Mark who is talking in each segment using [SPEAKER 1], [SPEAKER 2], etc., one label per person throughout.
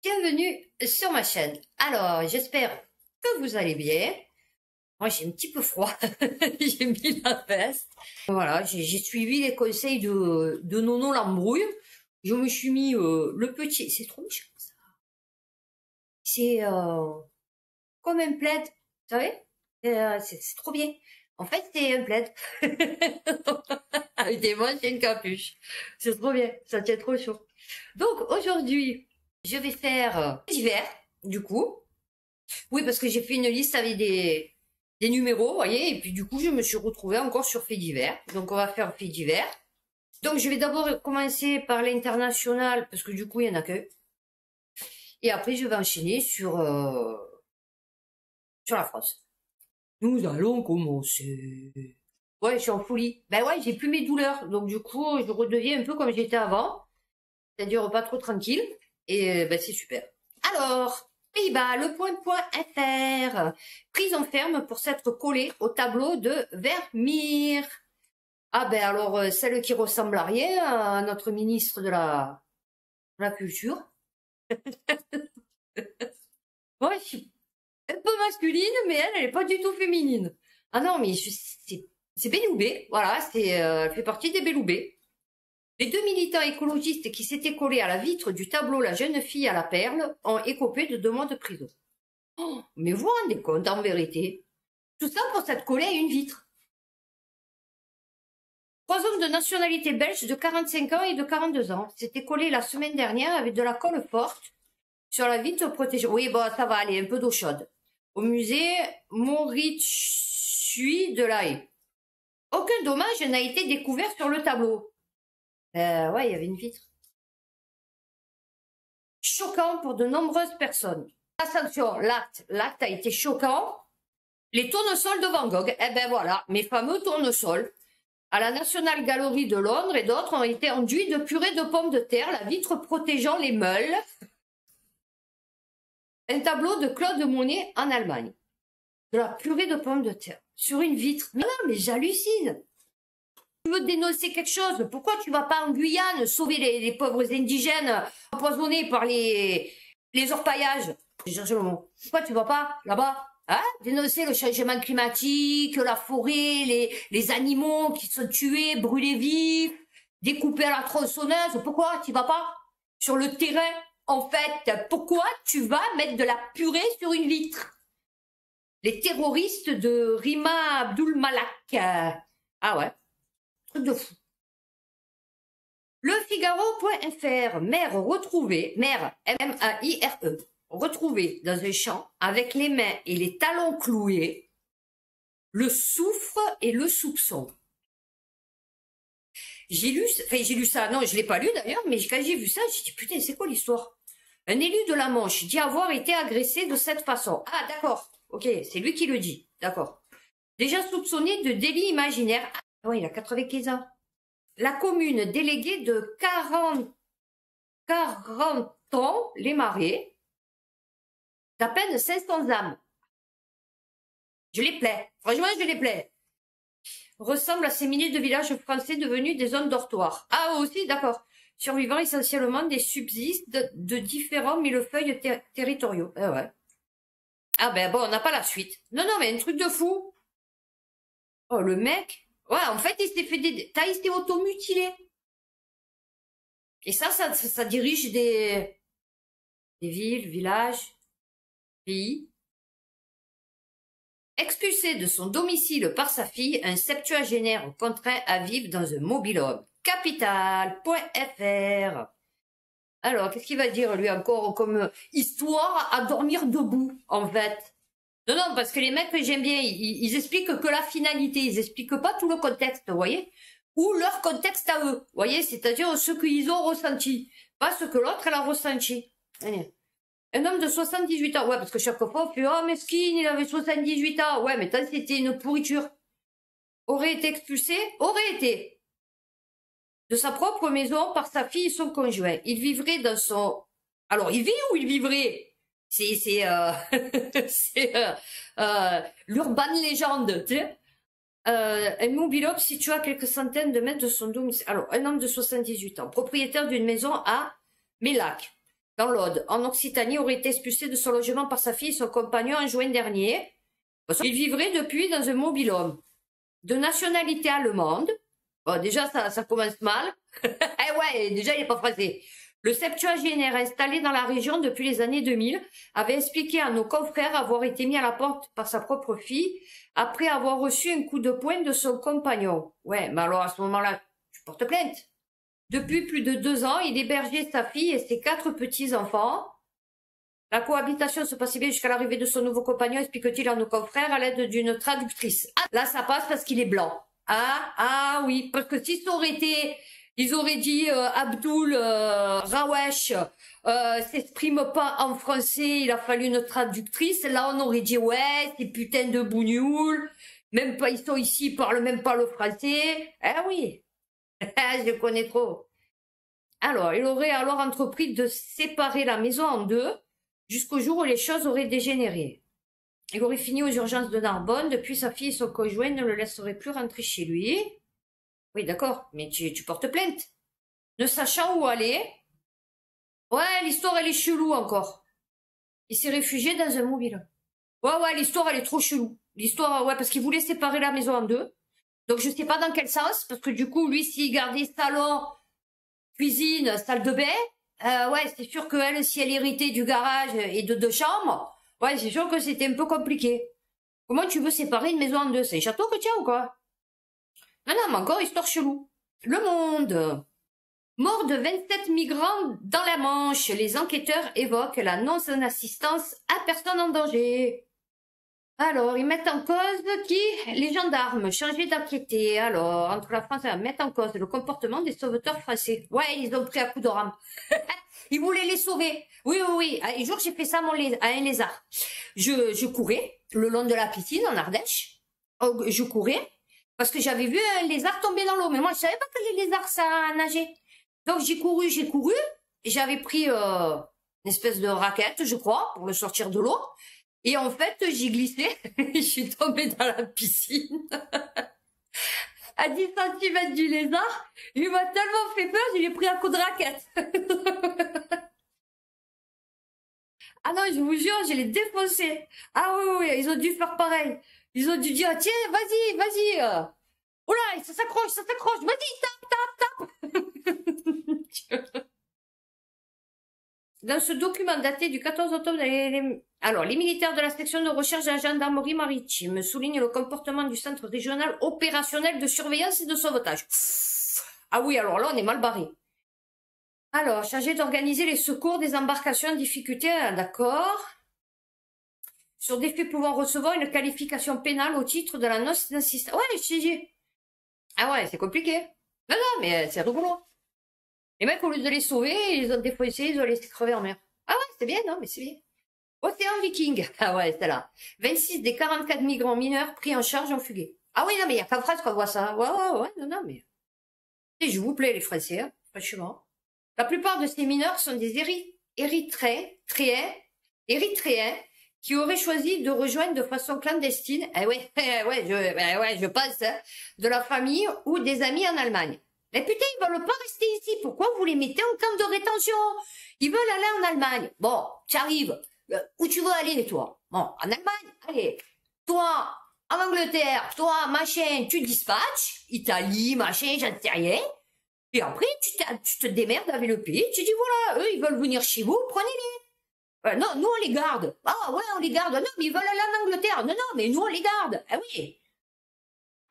[SPEAKER 1] bienvenue sur ma chaîne. Alors, j'espère que vous allez bien. Moi, j'ai un petit peu froid. J'ai mis la veste. Voilà, j'ai suivi les conseils de Nono l'embrouille. Je me suis mis le petit... C'est trop méchant, ça. C'est comme un plaid, vous savez. C'est trop bien. En fait, c'est un plaid. Avec des manches et une capuche. C'est trop bien. Ça tient trop chaud. Donc, aujourd'hui, je vais faire d'hiver, du coup. Oui, parce que j'ai fait une liste avec des numéros, vous voyez. Et puis, du coup, je me suis retrouvée encore sur faits divers. Donc, on va faire faits divers. Donc, je vais d'abord commencer par l'international, parce que du coup, il y en a que. Et après, je vais enchaîner sur la France. Nous allons commencer. Ouais, je suis en folie. Ben ouais, j'ai plus mes douleurs. Donc, du coup, je redeviens un peu comme j'étais avant. C'est-à-dire pas trop tranquille. Et ben, c'est super. Alors, Pays-Bas, le point.fr. Prison ferme pour s'être collé au tableau de Vermeer. Ah ben alors, celle qui ressemble à rien à notre ministre de la Culture. Ouais, je suis un peu masculine, mais elle est pas du tout féminine. Ah non, mais c'est Belloubet, voilà, elle fait partie des Belloubet. Les deux militants écologistes qui s'étaient collés à la vitre du tableau La jeune fille à la perle ont écopé de 2 mois de prison. Oh, mais vous vous rendez compte, en vérité? Tout ça pour s'être collé à une vitre. 3 hommes de nationalité belge de 45 ans et de 42 ans s'étaient collés la semaine dernière avec de la colle forte sur la vitre protégée. Oui, bon, ça va aller, un peu d'eau chaude. Au musée Mauritshuis de La Haye. Aucun dommage n'a été découvert sur le tableau. Ouais, il y avait une vitre. Choquant pour de nombreuses personnes. Attention, l'acte a été choquant. Les tournesols de Van Gogh, eh ben voilà, mes fameux tournesols, à la National Gallery de Londres et d'autres ont été enduits de purée de pommes de terre, la vitre protégeant les meules. Un tableau de Claude Monet en Allemagne. De la purée de pommes de terre sur une vitre. Mais non, mais j'hallucine. Tu veux dénoncer quelque chose, pourquoi tu vas pas en Guyane sauver les pauvres indigènes empoisonnés par les orpaillages? J'ai cherché le mot. Pourquoi tu vas pas là-bas, hein, dénoncer le changement climatique, la forêt, les animaux qui sont tués, brûlés vifs, découpés à la tronçonneuse? Pourquoi tu vas pas sur le terrain? En fait, pourquoi tu vas mettre de la purée sur une vitre? Les terroristes de Rima Abdul Malak. Ah ouais. Truc de fou. Le Figaro.fr, mère retrouvée, mère M-A-I-R-E, retrouvée dans un champ avec les mains et les talons cloués, le soufre et le soupçon. J'ai lu ça, non, je l'ai pas lu d'ailleurs, mais quand j'ai vu ça, j'ai dit putain, c'est quoi l'histoire? Un élu de la Manche dit avoir été agressé de cette façon. Ah d'accord, ok, c'est lui qui le dit, d'accord. Déjà soupçonné de délit imaginaire. Ah ouais, il a 95 ans. La commune déléguée de 40 ans, les Marais, d'à peine 500 âmes. Je les plais. Franchement, je les plais. Ressemble à ces milliers de villages français devenus des zones dortoirs. Ah, aussi, d'accord. Survivant essentiellement des subsistes de différents millefeuilles territoriaux. Ah ouais. Ah ben bon, on n'a pas la suite. Non, non, mais un truc de fou. Oh, le mec. Ouais, en fait, il s'est fait il s'est automutilé. Et ça dirige des villes, villages, pays. Expulsé de son domicile par sa fille, un septuagénaire contraint à vivre dans un mobil-home. Capital.fr. Alors, qu'est-ce qu'il va dire, lui, encore comme histoire à dormir debout, en fait? Non, non, parce que les mecs que j'aime bien, ils expliquent que la finalité, ils expliquent pas tout le contexte, vous voyez? Ou leur contexte à eux, vous voyez? C'est-à-dire ce qu'ils ont ressenti, pas ce que l'autre, elle a ressenti. Allez. Un homme de 78 ans, ouais, parce que chaque fois, on fait, oh, mesquine, il avait 78 ans. Ouais, mais tant c'était une pourriture. Aurait été expulsé, aurait été. De sa propre maison par sa fille et son conjoint. Il vivrait dans son... Alors, il vit ou il vivrait? C'est l'urban légende, tu sais. Un mobil-home situé à quelques centaines de mètres de son domicile. Alors, un homme de 78 ans, propriétaire d'une maison à Mélac. dans l'Aude, en Occitanie, aurait été expulsé de son logement par sa fille et son compagnon en juin dernier. Il vivrait depuis dans un mobil-home de nationalité allemande. Bon, déjà, ça commence mal. Eh ouais, déjà, il n'est pas français. Le septuagénaire installé dans la région depuis les années 2000 avait expliqué à nos confrères avoir été mis à la porte par sa propre fille après avoir reçu un coup de poing de son compagnon. Ouais, mais alors à ce moment-là, tu portes plainte. Depuis plus de 2 ans, il hébergeait sa fille et ses 4 petits-enfants. La cohabitation se passait bien jusqu'à l'arrivée de son nouveau compagnon, explique-t-il à nos confrères à l'aide d'une traductrice. Ah, là, ça passe parce qu'il est blanc. Ah oui, parce que si ça aurait été, ils auraient dit Abdul Rawesh s'exprime pas en français, il a fallu une traductrice. Là, on aurait dit ouais, c'est putain de bougnoul. Même pas, ils sont ici, ils parlent même pas le français. Ah oui, je connais trop. Alors, il aurait alors entrepris de séparer la maison en deux jusqu'au jour où les choses auraient dégénéré. Il aurait fini aux urgences de Narbonne. Depuis, sa fille et son conjoint ne le laisseraient plus rentrer chez lui. Oui, d'accord, mais tu portes plainte. Ne sachant où aller. Ouais, l'histoire, elle est chelou encore. Il s'est réfugié dans un mobile. Ouais, l'histoire, elle est trop chelou. L'histoire, ouais, parce qu'il voulait séparer la maison en deux. Donc, je sais pas dans quel sens, parce que du coup, lui, s'il gardait salon, cuisine, salle de bain, ouais, c'est sûr qu'elle, si elle héritait du garage et de 2 chambres, ouais, c'est sûr que c'était un peu compliqué. Comment tu veux séparer une maison en deux? C'est un château que tu as ou quoi? Non, mais encore histoire chelou. Le Monde. Mort de 27 migrants dans la Manche. Les enquêteurs évoquent la non-assistance à personne en danger. Alors, ils mettent en cause qui? Les gendarmes. Changer d'enquêter. Alors, entre la France et la mettent en cause le comportement des sauveteurs français. Ouais, ils ont pris à coup de rame. Ils voulaient les sauver. Oui. Un jour, j'ai fait ça à un lézard. Je courais le long de la piscine en Ardèche. Je courais parce que j'avais vu un lézard tomber dans l'eau. Mais moi, je savais pas que les lézards, ça nageait. Donc, j'ai couru. J'avais pris une espèce de raquette, je crois, pour le sortir de l'eau. Et en fait, j'ai glissé. Je suis tombée dans la piscine. À 10 cm du lézard. Il m'a tellement fait peur, je l'ai pris un coup de raquette. Ah non, je vous jure, je l'ai défoncé. Ah oui, ils ont dû faire pareil. Ils ont dû dire, tiens, vas-y. Oh là, ça s'accroche. Vas-y, tape. Dans ce document daté du 14 octobre, les militaires de la section de recherche de la gendarmerie maritime soulignent le comportement du centre régional opérationnel de surveillance et de sauvetage. Ah oui, alors là, on est mal barré. Alors, chargé d'organiser les secours des embarcations en difficulté, d'accord. Sur des faits pouvant recevoir une qualification pénale au titre de la non-assistance. Ouais, je dis. Ah ouais, c'est compliqué. Non, mais c'est rigolo. Les mecs, au lieu de les sauver, ils ont défoncé, ils ont laissé crever en mer. Ah ouais, c'est bien, non, mais c'est bien. Océan Viking. Ah ouais, c'est là. 26 des 44 migrants mineurs pris en charge ont fugué. Ah oui, non, mais il y a qu'en France qu'on voit ça. Ouais, non, mais... Et je vous plais, les Français, hein, franchement. La plupart de ces mineurs sont des Érythréens qui auraient choisi de rejoindre de façon clandestine, je pense, hein, de leur famille ou des amis en Allemagne. Mais putain, ils veulent pas rester ici. Pourquoi vous les mettez en camp de rétention? Ils veulent aller en Allemagne. Bon, tu arrives. Où tu veux aller, toi? Bon, en Allemagne, allez. Toi, en Angleterre, toi, machin, tu dispatches. Italie, machin, j'en sais rien. Et après, tu te démerdes avec le pays. Tu dis, voilà, eux, ils veulent venir chez vous, prenez-les. Non, nous, on les garde. Ah ouais, on les garde. Non, mais ils veulent aller en Angleterre. Non, mais nous, on les garde. Ah oui.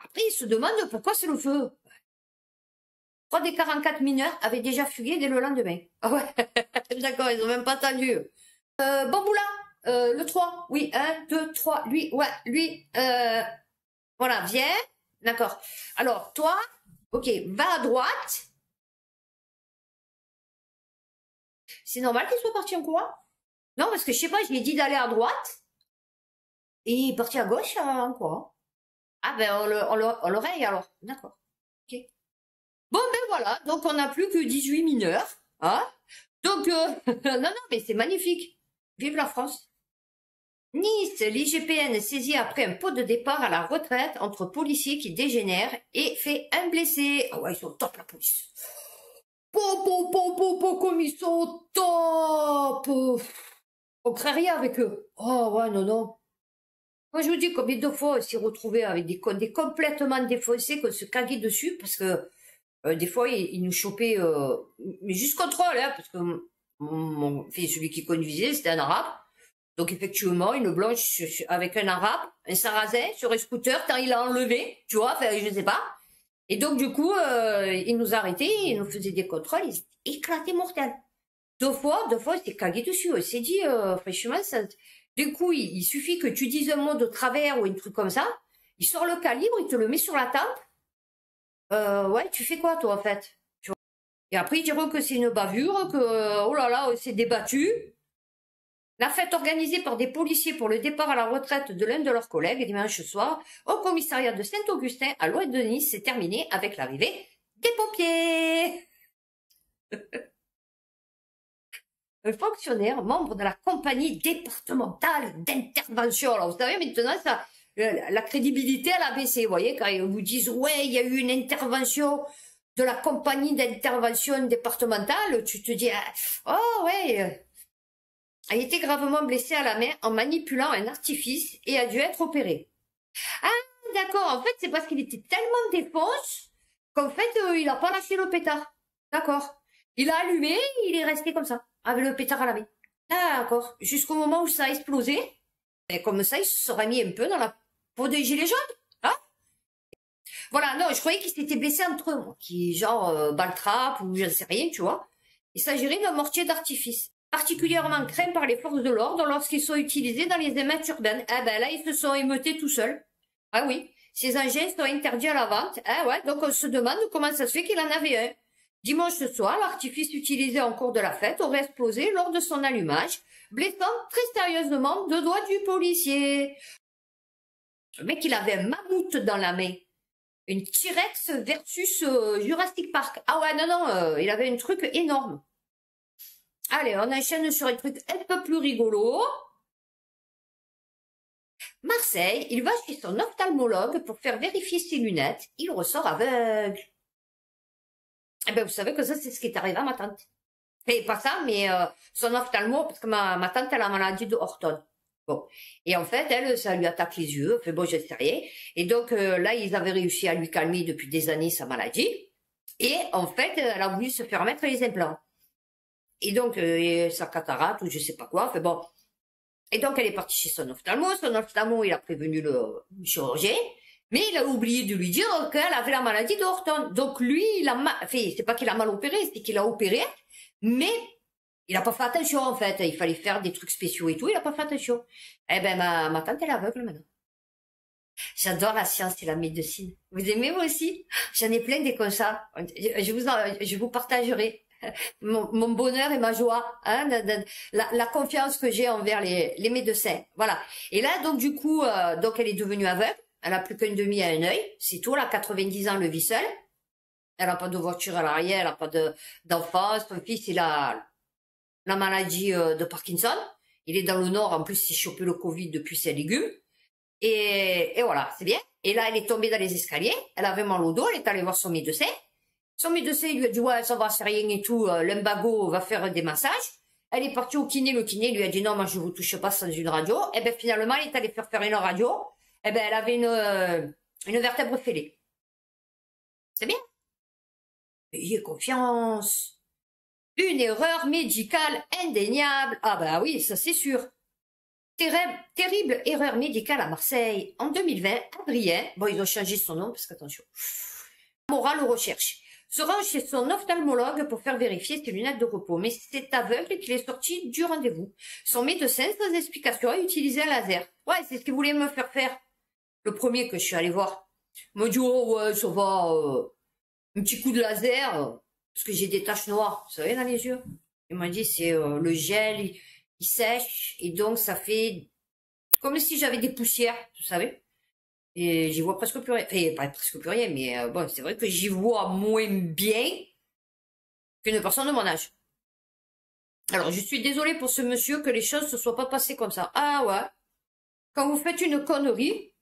[SPEAKER 1] Après, ils se demandent pourquoi c'est le feu. 3 des 44 mineurs avaient déjà fugué dès le lendemain. Ah ouais, d'accord, ils ont même pas attendu. Bamboula, le 3, oui, 1, 2, 3, lui, voilà, viens, d'accord. Alors, toi, ok, va à droite. C'est normal qu'il soit parti en courant? Non, parce que je sais pas, je lui ai dit d'aller à droite. Et il est parti à gauche en courant. Ah ben, on le raye alors, d'accord. Ok. Bon, ben voilà, donc on n'a plus que 18 mineurs, hein. Donc, non, mais c'est magnifique. Vive la France. Nice, l'IGPN saisit après un pot de départ à la retraite entre policiers qui dégénèrent et fait un blessé. Ah ouais, ils sont top, la police. Bon, Comme ils sont au top. On crée rien avec eux. Oh ouais, non, non. Moi, je vous dis combien de fois on s'est retrouvé avec des complètement défoncés qu'on se caguait dessus parce que des fois, ils nous chopaient, mais juste contrôle, hein, parce que celui qui conduisait, c'était un arabe. Donc effectivement, une blanche avec un arabe, un sarrasin sur un scooter, quand il l'a enlevé, tu vois, enfin, je sais pas. Et donc du coup, il nous arrêtait, il nous faisait des contrôles, ils étaient éclatés mortels. Deux fois, il s'est cagué dessus. Il s'est dit, franchement, ça... Du coup, il suffit que tu dises un mot de travers ou un truc comme ça, il sort le calibre, il te le met sur la tempe. Ouais, tu fais quoi toi en fait? Tu vois. Et après, ils diront que c'est une bavure, que oh là là, on s'est débattu. La fête organisée par des policiers pour le départ à la retraite de l'un de leurs collègues dimanche soir au commissariat de Saint-Augustin à l'ouest de Nice s'est terminée avec l'arrivée des pompiers. Un fonctionnaire, membre de la compagnie départementale d'intervention. Alors, vous savez, maintenant, ça, la crédibilité, elle a baissé. Vous voyez, quand ils vous disent, ouais, il y a eu une intervention de la compagnie d'intervention départementale, tu te dis, oh, ouais, a été gravement blessé à la main en manipulant un artifice et a dû être opéré. Ah, d'accord. En fait, c'est parce qu'il était tellement défonce qu'en fait, il a pas lâché le pétard. D'accord. Il a allumé, il est resté comme ça, avec le pétard à la main. D'accord. Jusqu'au moment où ça a explosé. Et comme ça, il se serait mis un peu dans la peau des gilets jaunes. Hein? Voilà, non, je croyais qu'il s'était blessé entre eux, moi. Qui, genre, balle trappe ou je ne sais rien, tu vois. Il s'agirait d'un mortier d'artifice. Particulièrement craint par les forces de l'ordre lorsqu'ils sont utilisés dans les émeutes urbaines. Ah ben là, ils se sont émeutés tout seuls. Ah oui, ces engins sont interdits à la vente. Ah ouais, donc on se demande comment ça se fait qu'il en avait un. Dimanche soir, l'artifice utilisé en cours de la fête aurait explosé lors de son allumage, blessant très sérieusement deux doigts du policier. Le mec, il avait un mammouth dans la main. Une T-Rex versus Jurassic Park. Ah ouais, non, non, il avait un truc énorme. Allez, on enchaîne sur un truc un peu plus rigolo. Marseille, il va chez son ophtalmologue pour faire vérifier ses lunettes. Il ressort aveugle. Eh ben, vous savez que ça, c'est ce qui est arrivé à ma tante. Et pas ça, mais son ophtalmo, parce que ma tante, elle a la maladie de Horton. Bon. Et en fait, elle, ça lui attaque les yeux. Enfin bon, je sais rien. Et donc, là, ils avaient réussi à lui calmer depuis des années sa maladie. Et en fait, elle a voulu se faire mettre les implants. Et donc, sa cataracte ou je sais pas quoi, fait bon. Et donc, elle est partie chez son ophtalmo, il a prévenu le chirurgien, mais il a oublié de lui dire qu'elle avait la maladie de Horton. Donc, lui, il a enfin, c'est pas qu'il a mal opéré, c'est qu'il a opéré, mais il a pas fait attention, en fait. Il fallait faire des trucs spéciaux et tout, il a pas fait attention. Eh ben, ma tante, elle est aveugle maintenant. J'adore la science et la médecine. Vous aimez, vous aussi? J'en ai plein des comme ça. Je vous partagerai. Mon bonheur et ma joie, hein, la confiance que j'ai envers les médecins. Voilà. Et là, donc du coup, donc elle est devenue aveugle. Elle a plus qu'un demi à un œil. C'est tout. Elle a 90 ans, le vit seule. Elle a pas de voiture à l'arrière. Elle a pas d'enfant. Son fils, il a la maladie de Parkinson. Il est dans le Nord. En plus, il s'est chopé le Covid depuis ses légumes. Et voilà, c'est bien. Et là, elle est tombée dans les escaliers. Elle avait mal au dos. Elle est allée voir son médecin. Son médecin lui a dit, ouais, ça va, c'est rien et tout, l'imbago va faire des massages. Elle est partie au kiné, le kiné lui a dit, non, moi, je vous touche pas sans une radio. Et ben, finalement, elle est allée faire une radio. Et ben, elle avait une vertèbre fêlée. C'est bien. Ayez confiance. Une erreur médicale indéniable. Ah bah oui, ça c'est sûr. Terrible erreur médicale à Marseille. En 2020, Adrien, bon, ils ont changé son nom, parce qu'attention, Moral recherche, se rend chez son ophtalmologue pour faire vérifier ses lunettes de repos. Mais c'est aveugle qu'il est sorti du rendez-vous. Son médecin, sans explication, a utilisé un laser. Ouais, c'est ce qu'il voulait me faire faire. Le premier que je suis allée voir me dit, oh ouais, ça va, un petit coup de laser, parce que j'ai des taches noires, vous savez, dans les yeux. Il m'a dit, c'est le gel, il sèche, et donc ça fait comme si j'avais des poussières, vous savez. Et j'y vois presque plus rien. Enfin, pas presque plus rien, mais bon, c'est vrai que j'y vois moins bien qu'une personne de mon âge. Alors, je suis désolée pour ce monsieur que les choses se soient pas passées comme ça. Ah ouais. Quand vous faites une connerie,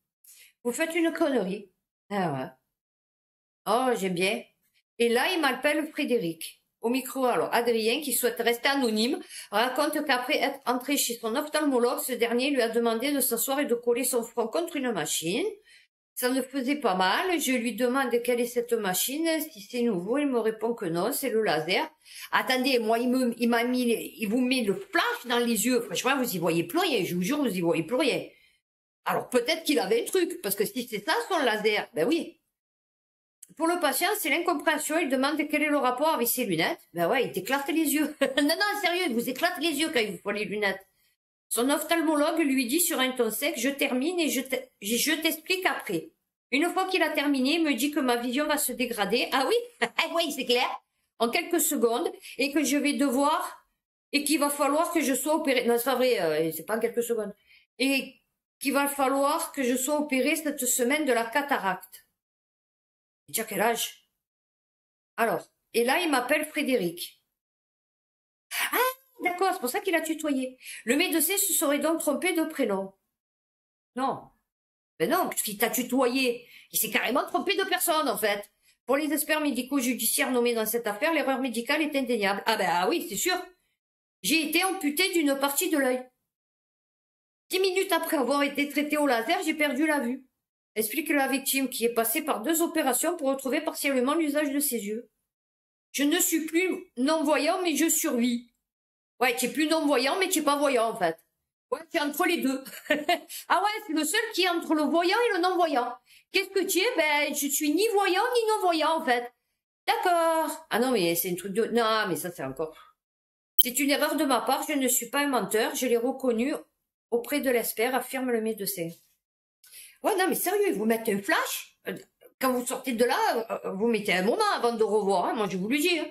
[SPEAKER 1] vous faites une connerie. Ah ouais. Oh, j'aime bien. Et là, il m'appelle Frédéric. au micro. Alors, Adrien, qui souhaite rester anonyme, raconte qu'après être entré chez son ophtalmologue, ce dernier lui a demandé de s'asseoir et de coller son front contre une machine. Ça ne faisait pas mal. Je lui demande quelle est cette machine, si c'est nouveau. Il me répond que non, c'est le laser. Attendez, moi, il vous met le flash dans les yeux. Franchement, vous y voyez plus rien. Je vous jure, vous y voyez plus rien. Alors, peut-être qu'il avait un truc, parce que si c'est ça, son laser, ben oui. Pour le patient, c'est l'incompréhension. Il demande quel est le rapport avec ses lunettes. Ben ouais, il t'éclate les yeux. Non, sérieux, il vous éclate les yeux quand il vous faut les lunettes. Son ophtalmologue lui dit sur un ton sec, je termine et je t'explique après. Une fois qu'il a terminé, il me dit que ma vision va se dégrader. Ah oui? Oui, c'est clair. En quelques secondes. Et que je vais devoir, et qu'il va falloir que je sois opéré. Non, c'est pas vrai, c'est pas en quelques secondes. Et qu'il va falloir que je sois opéré cette semaine de la cataracte. Tu as quel âge? Alors, et là, il m'appelle Frédéric. Ah! D'accord, c'est pour ça qu'il a tutoyé. Le médecin se serait donc trompé de prénom. Non. Ben non, puisqu'il t'a tutoyé. Il s'est carrément trompé de personne, en fait. Pour les experts médico-judiciaires nommés dans cette affaire, l'erreur médicale est indéniable. Ah ben oui, c'est sûr. J'ai été amputé d'une partie de l'œil. 10 minutes après avoir été traité au laser, j'ai perdu la vue. Explique la victime qui est passée par 2 opérations pour retrouver partiellement l'usage de ses yeux. Je ne suis plus non-voyant, mais je survis. Ouais, tu es plus non-voyant, mais tu n'es pas voyant, en fait. Ouais, tu es entre les deux. Ah ouais, c'est le seul qui est entre le voyant et le non-voyant. Qu'est-ce que tu es? Ben, je suis ni voyant, ni non-voyant, en fait. D'accord. Ah non, mais c'est un truc de... Non, mais ça, c'est encore... C'est une erreur de ma part, je ne suis pas un menteur, je l'ai reconnu auprès de l'expert, affirme le médecin. Ouais, non, mais sérieux, ils vous mettent un flash. Quand vous sortez de là, vous mettez un moment avant de revoir, hein, moi je vous le dis. Hein.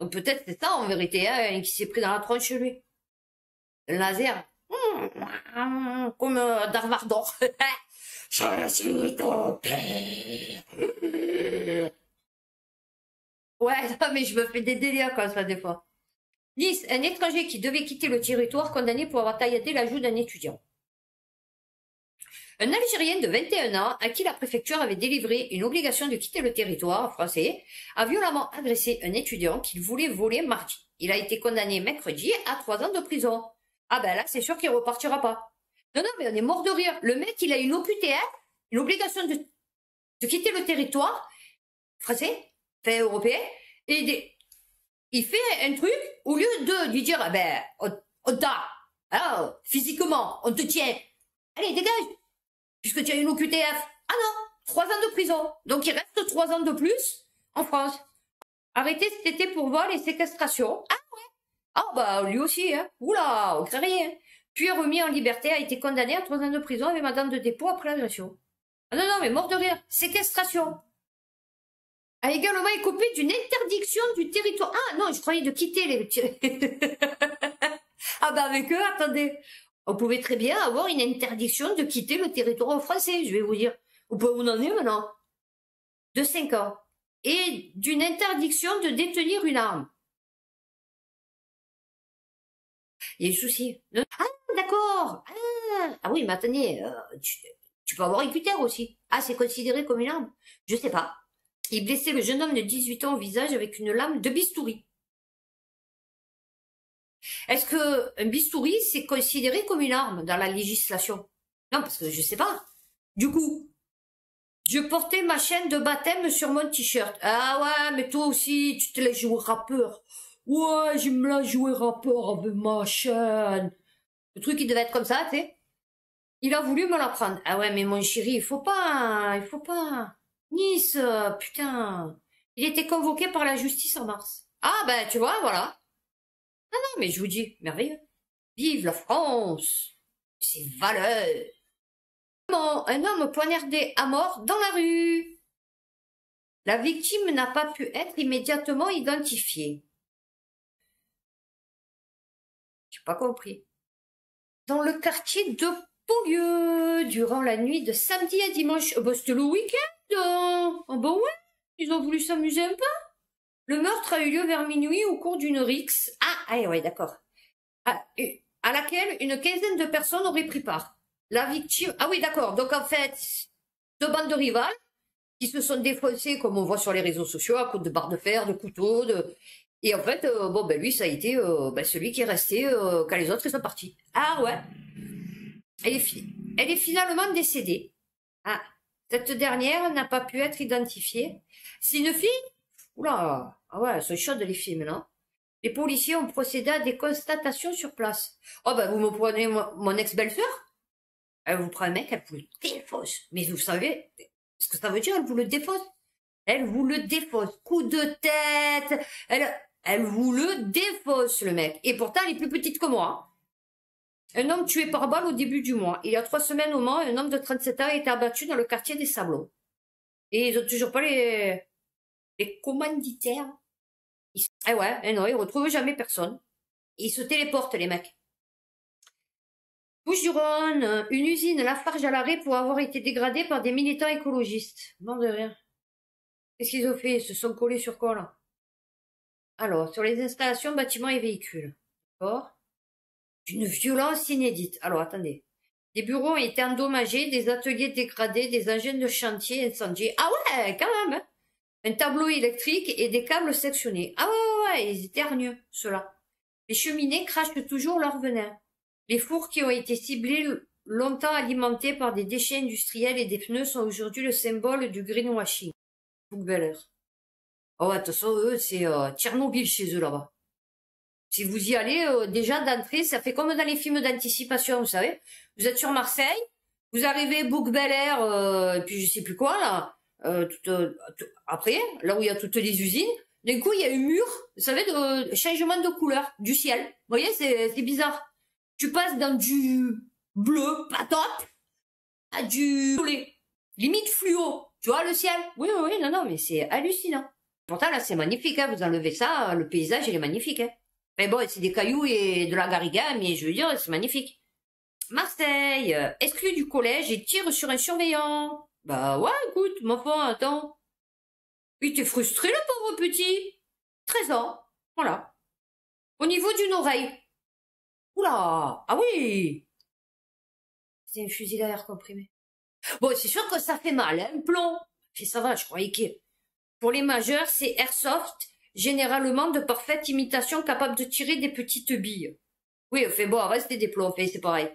[SPEAKER 1] Donc peut-être c'est ça en vérité, hein, qui s'est pris dans la tronche lui. Le laser. Comme Darvardor. Je suis ton père. Ouais, non, mais je me fais des délires comme ça des fois. 10. Un étranger qui devait quitter le territoire condamné pour avoir tailladé la joue d'un étudiant. Un Algérien de 21 ans, à qui la préfecture avait délivré une obligation de quitter le territoire français, a violemment agressé un étudiant qu'il voulait voler mardi. Il a été condamné mercredi à 3 ans de prison. Ah ben là, c'est sûr qu'il repartira pas. Non, mais on est mort de rire. Le mec, il a une OQTF, une obligation de quitter le territoire français, enfin européen, et il fait un truc, au lieu de lui dire, ah ben, on t'a, alors, physiquement, on te tient, allez, dégage, puisque tu as une OQTF. Ah non, 3 ans de prison. Donc il reste 3 ans de plus en France. Arrêté cet été pour vol et séquestration. Ah ouais. Ah bah lui aussi, hein. Oula, on crée rien. Puis remis en liberté, a été condamné à 3 ans de prison avec mandat de dépôt après l'agression. Ah non, mais mort de rire. Séquestration. A également écopé d'une interdiction du territoire. Ah non, je croyais de quitter les... Ah bah avec eux, attendez. On pouvait très bien avoir une interdiction de quitter le territoire français, je vais vous dire. Où on en est maintenant? De 5 ans. Et d'une interdiction de détenir une arme. Il y a eu souci. Ah, d'accord. Ah oui, mais attendez, tu peux avoir un cutter aussi. Ah, c'est considéré comme une arme? Je sais pas. Il blessait le jeune homme de 18 ans au visage avec une lame de bistouri. Est-ce que un bistouri, c'est considéré comme une arme dans la législation? Non, parce que je sais pas. Du coup, je portais ma chaîne de baptême sur mon t-shirt. Ah ouais, mais toi aussi, tu te l'as joué rappeur. Ouais, je me l'ai joué rappeur avec ma chaîne. Le truc, il devait être comme ça, tu sais. Il a voulu me la prendre. Ah ouais, mais mon chéri, il faut pas. Nice, putain. Il était convoqué par la justice en mars. Ah ben, tu vois, voilà. Non, mais je vous dis, merveilleux. Vive la France, ses valeurs. Un homme poignardé à mort dans la rue. La victime n'a pas pu être immédiatement identifiée. J'ai pas compris. Dans le quartier de Beaulieu, durant la nuit de samedi à dimanche. Bah, c'était le week-end. Ah bah ouais, ils ont voulu s'amuser un peu. Le meurtre a eu lieu vers minuit au cours d'une rixe. Ah ouais, d'accord. À laquelle une quinzaine de personnes auraient pris part. La victime... Ah oui, d'accord. Donc, en fait, 2 bandes de rivales qui se sont défoncées, comme on voit sur les réseaux sociaux, à coups de barres de fer, de couteaux, Et en fait, bon, ben lui, ça a été celui qui est resté quand les autres ils sont partis. Ah ouais. Elle est finalement décédée. Ah, cette dernière n'a pas pu être identifiée. C'est une fille. Oula, ah ouais, elles sont chaudes les filles maintenant. Les policiers ont procédé à des constatations sur place. Oh ben vous me prenez mon ex-belle-sœur. Elle vous prend un mec, elle vous le défausse. Mais vous savez ce que ça veut dire, elle vous le défausse. Elle vous le défausse. Coup de tête. Elle vous le défausse, le mec. Et pourtant, elle est plus petite que moi. Un homme tué par balle au début du mois. Il y a 3 semaines au Mans, un homme de 37 ans a été abattu dans le quartier des Sablons. Et ils ont toujours pas les commanditaires. Eh ouais, eh non, ils retrouvent jamais personne. Ils se téléportent, les mecs. Bouches-du-Rhône, une usine Lafarge à l'arrêt pour avoir été dégradée par des militants écologistes. Non de rien. Qu'est-ce qu'ils ont fait? Ils se sont collés sur quoi, là? Alors, sur les installations, bâtiments et véhicules. D'accord? D'une violence inédite. Alors, attendez. Des bureaux ont été endommagés, des ateliers dégradés, des engins de chantier incendiés. Ah ouais, quand même, hein. Un tableau électrique et des câbles sectionnés. Ah ouais, ils étaient hargneux, ceux-là. Les cheminées crachent toujours leur venin. Les fours qui ont été ciblés, longtemps alimentés par des déchets industriels et des pneus, sont aujourd'hui le symbole du greenwashing. Bouc-Bel-Air. Ah ouais, de toute façon, eux, c'est Tchernobyl chez eux, là-bas. Si vous y allez, déjà d'entrée, ça fait comme dans les films d'anticipation, vous savez. Vous êtes sur Marseille, vous arrivez Bouc-Bel-Air, et puis je sais plus quoi, là. Après, là où il y a toutes les usines, d'un coup, il y a un mur, vous savez, de changement de couleur du ciel. Vous voyez, c'est bizarre. Tu passes dans du bleu, pas top, à du violet, limite fluo. Tu vois le ciel? Oui, non, mais c'est hallucinant. Pourtant, là, c'est magnifique, hein. Vous enlevez ça, le paysage, il est magnifique, hein. Mais bon, c'est des cailloux et de la garriga, mais je veux dire, c'est magnifique. Marseille, exclu du collège et tire sur un surveillant. Bah ouais, écoute, ma foi, attends. Il était frustré, le pauvre petit. 13 ans, voilà. Au niveau d'une oreille. Oula, ah oui. C'est un fusil à air comprimé. Bon, c'est sûr que ça fait mal, hein, un plomb. Mais ça va, je croyais que... Pour les majeurs, c'est airsoft, généralement de parfaite imitation capable de tirer des petites billes. Oui, fait bon, reste des plombs, fait, c'est pareil.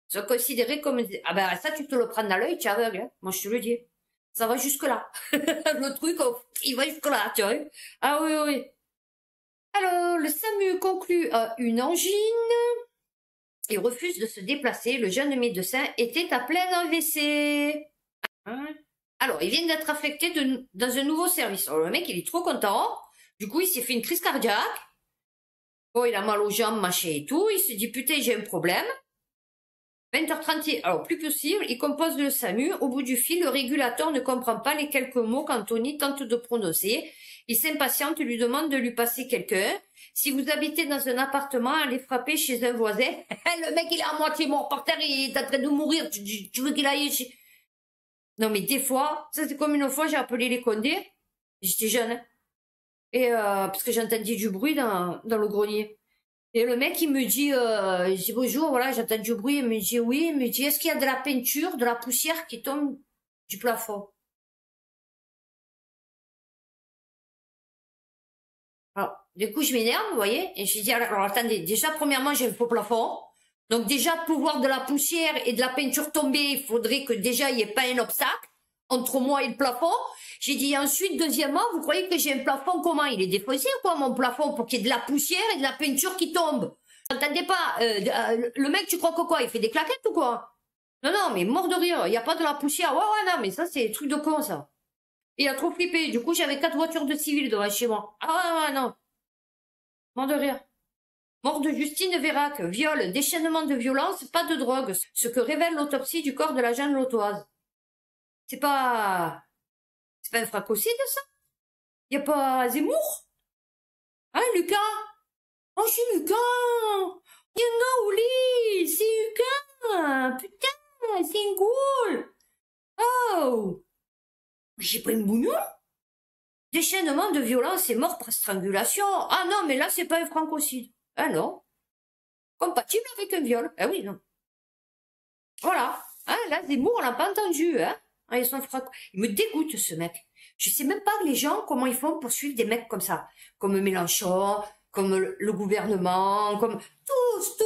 [SPEAKER 1] Ils sont considérés comme... Ah ben ça, tu te le prends dans l'œil, tu es aveugle, hein. Moi je te le dis. Ça va jusque-là. Le truc, il va jusque-là, tu vois. Ah oui. Alors, le SAMU conclut à une angine. Il refuse de se déplacer. Le jeune médecin était à plein AVC. Hein? Alors, il vient d'être affecté dans un nouveau service. Alors, le mec, il est trop content. Du coup, il s'est fait une crise cardiaque. Bon, il a mal aux jambes, machin et tout. Il se dit, putain, j'ai un problème. 20h30, alors plus possible, il compose le SAMU. Au bout du fil, le régulateur ne comprend pas les quelques mots qu'Anthony tente de prononcer. Il s'impatiente et lui demande de lui passer quelqu'un. Si vous habitez dans un appartement, allez frapper chez un voisin. Le mec, il est à moitié mort par terre, il est en train de mourir. Tu veux qu'il aille chez... Non, mais des fois, ça c'est comme une fois, j'ai appelé les Condés. J'étais jeune, hein. Et parce que j'entendais du bruit dans le grenier. Et le mec, il me dit, je dis bonjour, voilà, j'entends du bruit. Il me dit oui, il me dit, est-ce qu'il y a de la peinture, de la poussière qui tombe du plafond? Alors, du coup, je m'énerve, vous voyez, et je dis, alors attendez, déjà, premièrement, j'ai un faux plafond. Donc déjà, pour voir de la poussière et de la peinture tomber, il faudrait que déjà, il n'y ait pas un obstacle entre moi et le plafond. J'ai dit, ensuite, deuxièmement, vous croyez que j'ai un plafond comment? Il est défoncé ou quoi, mon plafond, pour qu'il y ait de la poussière et de la peinture qui tombe? Vous entendez pas, le mec, tu crois que quoi? Il fait des claquettes ou quoi? Non, mais mort de rire, il n'y a pas de la poussière. Ouais, non, mais ça, c'est des trucs de con, ça. Il a trop flippé. Du coup, j'avais 4 voitures de civils devant chez moi. Ah ouais, non. Mort de rire. Mort de Justine Vérac, viol, déchaînement de violence, pas de drogue. Ce que révèle l'autopsie du corps de la jeune Lotoise. C'est pas un fratricide, ça? Y a pas Zemmour? Hein, Lucas? Oh, c'est Lucas! Non, Oli! C'est Lucas! Putain, c'est une goule! Oh! J'ai pas une bougnoule? Déchaînement de violence et mort par strangulation. Ah non, mais là, c'est pas un francocide. Ah non. Compatible avec un viol. Ah oui, non. Voilà. Hein, là, Zemmour, on l'a pas entendu, hein. Ah, il me dégoûte, ce mec. Je sais même pas les gens, comment ils font pour suivre des mecs comme ça. Comme Mélenchon, comme le gouvernement, comme tous.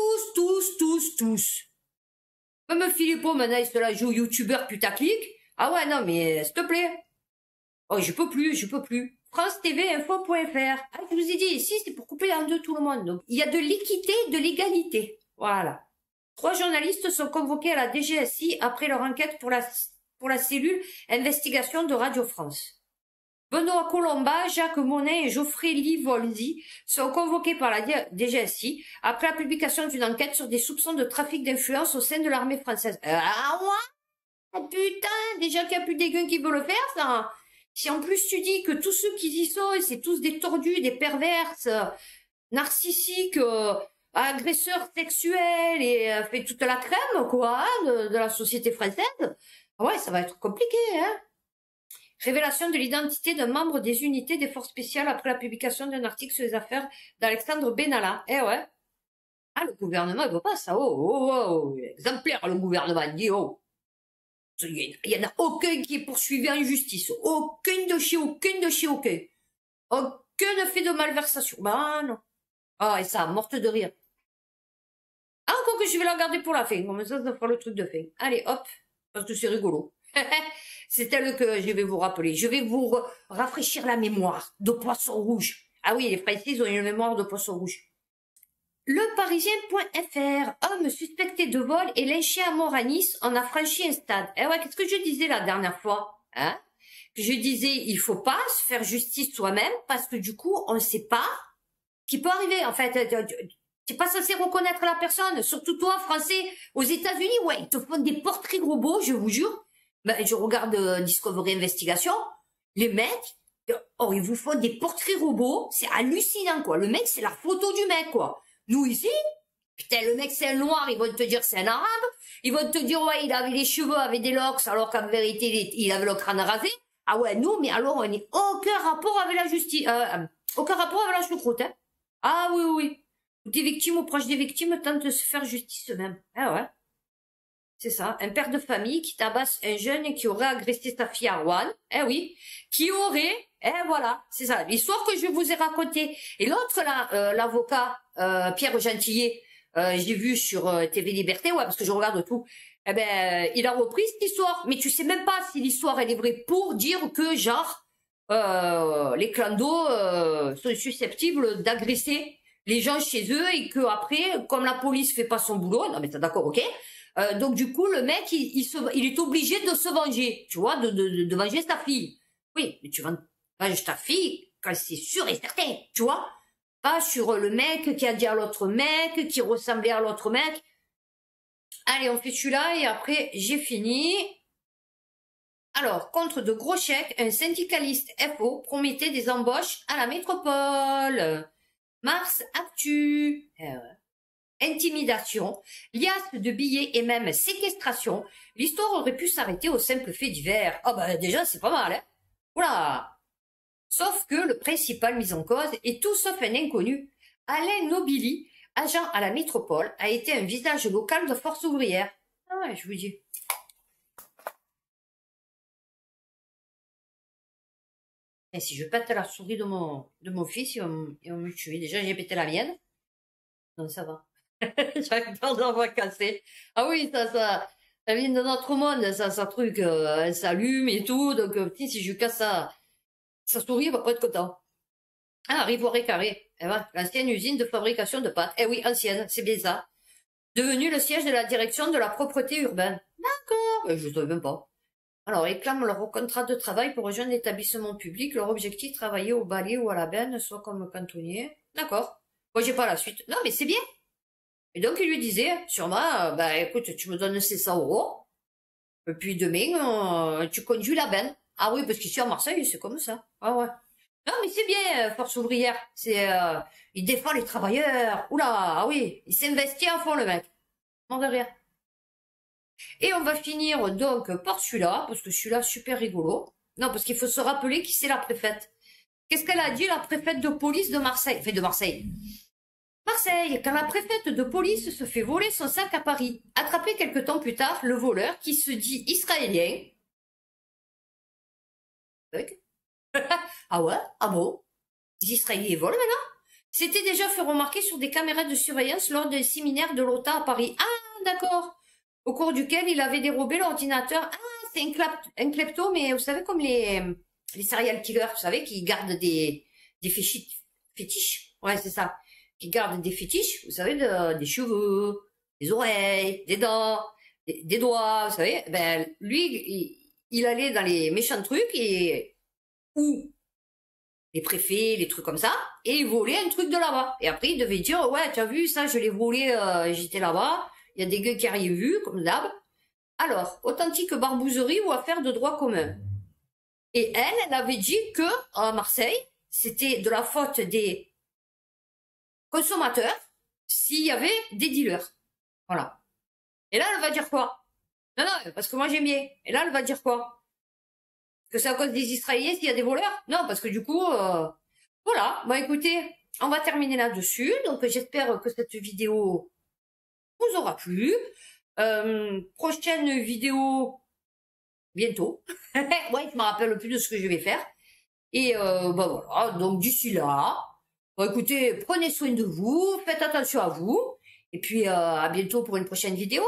[SPEAKER 1] Même Philippot, maintenant, il se la joue youtubeur putaclic. Ah ouais, non, mais s'il te plaît. Oh, je peux plus. France TV Info.fr. Ah, je vous ai dit, ici, c'est pour couper en deux tout le monde. Donc, il y a de l'équité, de l'égalité. Voilà. 3 journalistes sont convoqués à la DGSI après leur enquête pour la cellule investigation de Radio France. Benoît Colomba, Jacques Monet et Geoffrey Livolzi sont convoqués par la DGSI après la publication d'une enquête sur des soupçons de trafic d'influence au sein de l'armée française. Ah ouais? Putain, déjà qu'il n'y a plus des gueux qui veulent le faire, ça. Si en plus tu dis que tous ceux qui y sont, c'est tous des tordus, des perverses, narcissiques, agresseurs sexuels et fait toute la crème, quoi, hein, de la société française, ouais, ça va être compliqué, hein. Révélation de l'identité d'un membre des unités des forces spéciales après la publication d'un article sur les affaires d'Alexandre Benalla. Eh ouais. Ah, le gouvernement, il veut pas ça. Oh. Exemplaire, le gouvernement, dit, oh. Il y en a aucun qui est poursuivi en justice. Aucun dossier. Aucun fait de malversation. Bah, non. Ah, et ça, morte de rire. Ah, encore que je vais la garder pour la fin. Comme ça fera le truc de fin. Allez, hop. Parce que c'est rigolo. C'est elle que je vais vous rappeler. Je vais vous rafraîchir la mémoire de poisson rouge. Ah oui, les Français, ils ont une mémoire de poisson rouge. Leparisien.fr. Homme suspecté de vol et lynché à mort à Nice, on a franchi un stade. Eh ouais, qu'est-ce que je disais la dernière fois? Hein? Que je disais, il faut pas se faire justice soi-même parce que du coup, on ne sait pas ce qui peut arriver. En fait, t'es pas censé reconnaître la personne. Surtout toi, Français, aux États-Unis, ouais, ils te font des portraits robots, je vous jure. Ben, je regarde Discovery Investigation. Les mecs, oh, ils vous font des portraits robots. C'est hallucinant, quoi. Le mec, c'est la photo du mec, quoi. Nous, ici, putain, le mec, c'est un noir. Ils vont te dire c'est un arabe. Ils vont te dire, ouais, il avait les cheveux avec des locks, alors qu'en vérité, il avait le crâne rasé. Ah ouais, nous, mais alors, on n'est aucun rapport avec la justice, aucun rapport avec la choucroute, hein. Ah oui. Des victimes ou proches des victimes tentent de se faire justice eux-mêmes. Ah ouais. C'est ça, un père de famille qui tabasse un jeune qui aurait agressé sa fille à Rouen. Eh oui, qui aurait, voilà, c'est ça, l'histoire que je vous ai racontée. Et l'autre là, l'avocat Pierre Gentillet, j'ai vu sur TV Liberté, ouais, parce que je regarde tout. Eh ben, il a repris cette histoire, mais tu sais même pas si l'histoire elle est vraie pour dire que genre les clandos sont susceptibles d'agresser les gens chez eux et que après, comme la police fait pas son boulot, non mais t'es d'accord, ok. Donc du coup, le mec, il est obligé de se venger, tu vois, de venger sa fille. Oui, mais tu venges ta fille quand c'est sûr et certain, tu vois. Pas sur le mec qui a dit à l'autre mec, qui ressemblait à l'autre mec. Allez, on fait celui-là et après, j'ai fini. Alors, contre de gros chèques, un syndicaliste FO promettait des embauches à la métropole. Mars Actu. Intimidation, liasse de billets et même séquestration, l'histoire aurait pu s'arrêter au simple fait divers. Ah bah déjà c'est pas mal, hein. Oula. Sauf que le principal mis en cause est tout sauf un inconnu. Alain Nobili, agent à la métropole, a été un visage local de Force ouvrière. Ah ouais, je vous dis. Et si je pète la souris de mon fils, ils vont me tuer. Déjà j'ai pété la mienne. Donc ça va. J'avais peur d'envoi cassé. Ah oui, ça vient de notre monde, ça truc, elle s'allume et tout, donc, si je casse sa souris, elle va pas être content. Ah, Rivoire Carré. Eh ben, l'ancienne usine de fabrication de pâtes. Eh oui, ancienne, c'est bien ça. Devenu le siège de la direction de la propreté urbaine. D'accord. Je ne savais même pas. Alors, ils clament leur contrat de travail pour rejoindre l'établissement public. Leur objectif, travailler au balai ou à la benne, soit comme cantonnier. D'accord. Moi, j'ai pas la suite. Non, mais c'est bien. Et donc, il lui disait, sûrement, bah, écoute, tu me donnes 600 €, et puis demain, tu conduis la benne. Ah oui, parce qu'ici à Marseille, c'est comme ça. Ah ouais. Non, mais c'est bien, Force ouvrière. Il défend les travailleurs. Oula, ah oui, il s'investit à fond, le mec. Non de rien. Et on va finir donc par celui-là, parce que celui-là, super rigolo. Non, parce qu'il faut se rappeler qui c'est la préfète. Qu'est-ce qu'elle a dit, la préfète de police de Marseille? Enfin, de Marseille. Marseille, quand la préfète de police se fait voler son sac à Paris. Attrapé quelque temps plus tard, le voleur, qui se dit israélien, Avec. Ah ouais? Ah bon? Les Israéliens volent maintenant? C'était déjà fait remarquer sur des caméras de surveillance lors des séminaires de l'OTAN à Paris. Ah, d'accord. Au cours duquel il avait dérobé l'ordinateur. Ah, c'est un klepto, mais vous savez, comme les serial killers, vous savez, qui gardent des fétiches. Ouais, c'est ça. Qui gardent des fétiches, vous savez, des cheveux, des oreilles, des dents, des doigts, vous savez. Ben, lui, il allait dans les méchants trucs et, ou les préfets, les trucs comme ça, et il volait un truc de là-bas. Et après, il devait dire, ouais, tu as vu, ça, je l'ai volé, j'étais là-bas, il y a des gars qui arrivent vu, comme d'hab. Alors, authentique barbouzerie ou affaire de droit commun. Et elle avait dit que, à Marseille, c'était de la faute des consommateurs s'il y avait des dealers. Voilà. Et là, elle va dire quoi? Non, non, parce que moi j'aime bien. Et là, elle va dire quoi? Que c'est à cause des Israéliens s'il y a des voleurs? Non, parce que du coup, voilà. Bon, écoutez, on va terminer là-dessus. Donc, j'espère que cette vidéo vous aura plu. Prochaine vidéo bientôt. Ouais, je me rappelle plus de ce que je vais faire. Et bah voilà. Donc, d'ici là, bon, écoutez, prenez soin de vous, faites attention à vous. Et puis, à bientôt pour une prochaine vidéo.